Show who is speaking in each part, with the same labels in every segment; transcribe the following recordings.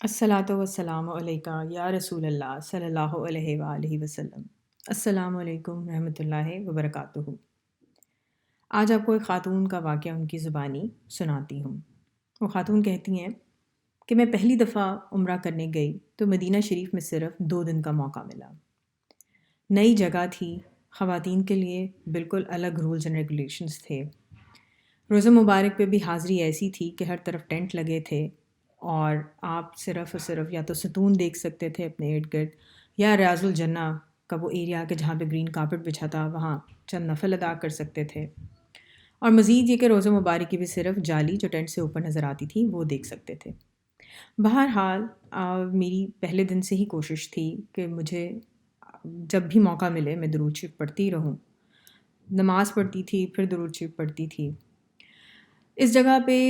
Speaker 1: الصلاۃ والسلام علیکہ یا رسول اللہ صلی اللہ علیہ وآلہ وسلم۔ السلام علیکم رحمۃ اللہ وبرکاتہ۔ آج آپ کو ایک خاتون کا واقعہ ان کی زبانی سناتی ہوں۔ وہ خاتون کہتی ہیں کہ میں پہلی دفعہ عمرہ کرنے گئی تو مدینہ شریف میں صرف 2 دن کا موقع ملا۔ نئی جگہ تھی، خواتین کے لیے بالکل الگ رولز اینڈ ریگولیشنز تھے۔ روزہ مبارک پہ بھی حاضری ایسی تھی کہ ہر طرف ٹینٹ لگے تھے اور آپ صرف اور صرف یا تو ستون دیکھ سکتے تھے اپنے ارد گرد، یا ریاض الجنہ کا وہ ایریا کہ جہاں پہ گرین کارپٹ بچھا تھا وہاں چند نفل ادا کر سکتے تھے، اور مزید یہ کہ روزہ مبارک کی بھی صرف جالی جو ٹینٹ سے اوپر نظر آتی تھی وہ دیکھ سکتے تھے۔ بہرحال میری پہلے دن سے ہی کوشش تھی کہ مجھے جب بھی موقع ملے میں درود شریف پڑھتی رہوں۔ نماز پڑھتی تھی، پھر درود شریف پڑھتی تھی۔ اس جگہ پہ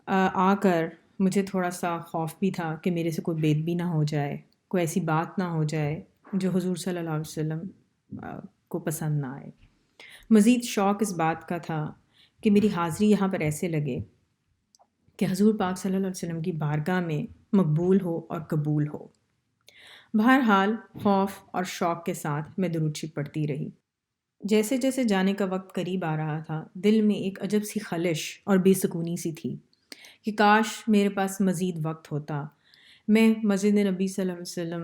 Speaker 1: آ کر مجھے تھوڑا سا خوف بھی تھا کہ میرے سے کوئی بے ادبی نہ ہو جائے، کوئی ایسی بات نہ ہو جائے جو حضور صلی اللہ علیہ وسلم کو پسند نہ آئے۔ مزید شوق اس بات کا تھا کہ میری حاضری یہاں پر ایسے لگے کہ حضور پاک صلی اللہ علیہ وسلم کی بارگاہ میں مقبول ہو اور قبول ہو۔ بہرحال خوف اور شوق کے ساتھ میں درود شریف پڑھتی رہی۔ جیسے جیسے جانے کا وقت قریب آ رہا تھا، دل میں ایک عجب سی خلش اور بے سکونی سی تھی کہ کاش میرے پاس مزید وقت ہوتا، میں مسجد نبی صلی اللہ علیہ وسلم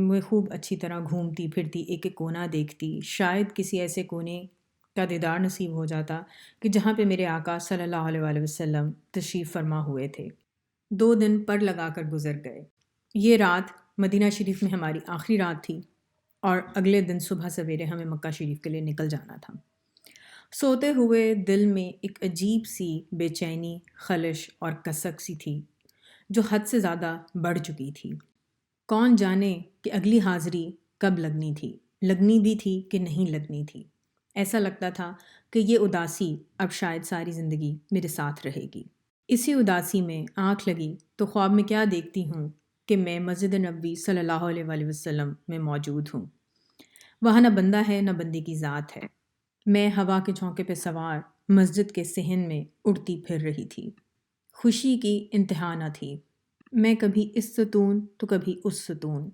Speaker 1: میں خوب اچھی طرح گھومتی پھرتی، ایک ایک کونا دیکھتی، شاید کسی ایسے کونے کا دیدار نصیب ہو جاتا کہ جہاں پہ میرے آقا صلی اللہ علیہ وآلہ وسلم تشریف فرما ہوئے تھے۔ 2 دن پر لگا کر گزر گئے۔ یہ رات مدینہ شریف میں ہماری آخری رات تھی اور اگلے دن صبح سویرے ہمیں مکہ شریف کے لیے نکل جانا تھا۔ سوتے ہوئے دل میں ایک عجیب سی بے چینی، خلش اور کسک سی تھی جو حد سے زیادہ بڑھ چکی تھی۔ کون جانے کہ اگلی حاضری کب لگنی تھی، لگنی بھی تھی کہ نہیں لگنی تھی۔ ایسا لگتا تھا کہ یہ اداسی اب شاید ساری زندگی میرے ساتھ رہے گی۔ اسی اداسی میں آنکھ لگی تو خواب میں کیا دیکھتی ہوں کہ میں مسجد نبوی صلی اللہ علیہ وآلہ وسلم میں موجود ہوں۔ وہاں نہ بندہ ہے نہ بندے کی ذات ہے۔ میں ہوا کے جھونکے پہ سوار مسجد کے صحن میں اڑتی پھر رہی تھی۔ خوشی کی انتہا نہ تھی۔ میں کبھی اس ستون تو کبھی اس ستون،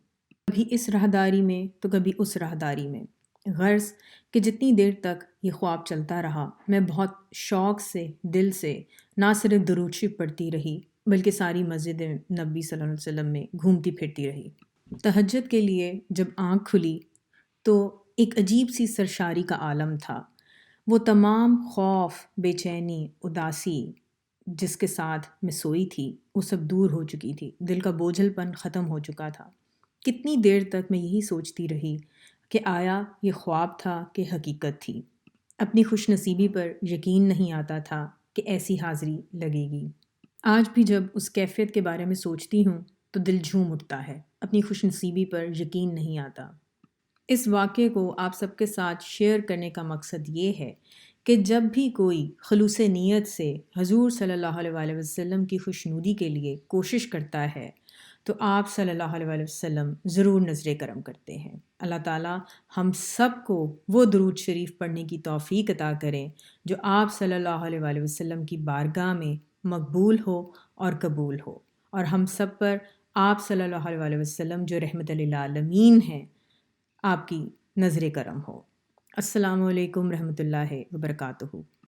Speaker 1: کبھی اس راہداری میں تو کبھی اس راہداری میں، غرض کہ جتنی دیر تک یہ خواب چلتا رہا میں بہت شوق سے دل سے نہ صرف درود شریف پڑھتی رہی بلکہ ساری مسجد نبی صلی اللہ علیہ وسلم میں گھومتی پھرتی رہی۔ تہجد کے لیے جب آنکھ کھلی تو ایک عجیب سی سرشاری کا عالم تھا۔ وہ تمام خوف، بے چینی، اداسی جس کے ساتھ میں سوئی تھی وہ سب دور ہو چکی تھی، دل کا بوجھل پن ختم ہو چکا تھا۔ کتنی دیر تک میں یہی سوچتی رہی کہ آیا یہ خواب تھا کہ حقیقت تھی۔ اپنی خوش نصیبی پر یقین نہیں آتا تھا کہ ایسی حاضری لگے گی۔ آج بھی جب اس کیفیت کے بارے میں سوچتی ہوں تو دل جھوم اٹھتا ہے، اپنی خوش نصیبی پر یقین نہیں آتا۔ اس واقعے کو آپ سب کے ساتھ شیئر کرنے کا مقصد یہ ہے کہ جب بھی کوئی خلوص نیت سے حضور صلی اللہ علیہ وآلہ وسلم کی خوشنودی کے لیے کوشش کرتا ہے تو آپ صلی اللہ علیہ وآلہ وسلم ضرور نظر کرم کرتے ہیں۔ اللہ تعالیٰ ہم سب کو وہ درود شریف پڑھنے کی توفیق عطا کریں جو آپ صلی اللہ علیہ وآلہ وسلم کی بارگاہ میں مقبول ہو اور قبول ہو، اور ہم سب پر آپ صلی اللہ علیہ وآلہ وسلم جو رحمت للعالمین ہیں آپ کی نظر کرم ہو۔ السلام علیکم رحمۃ اللہ وبرکاتہ۔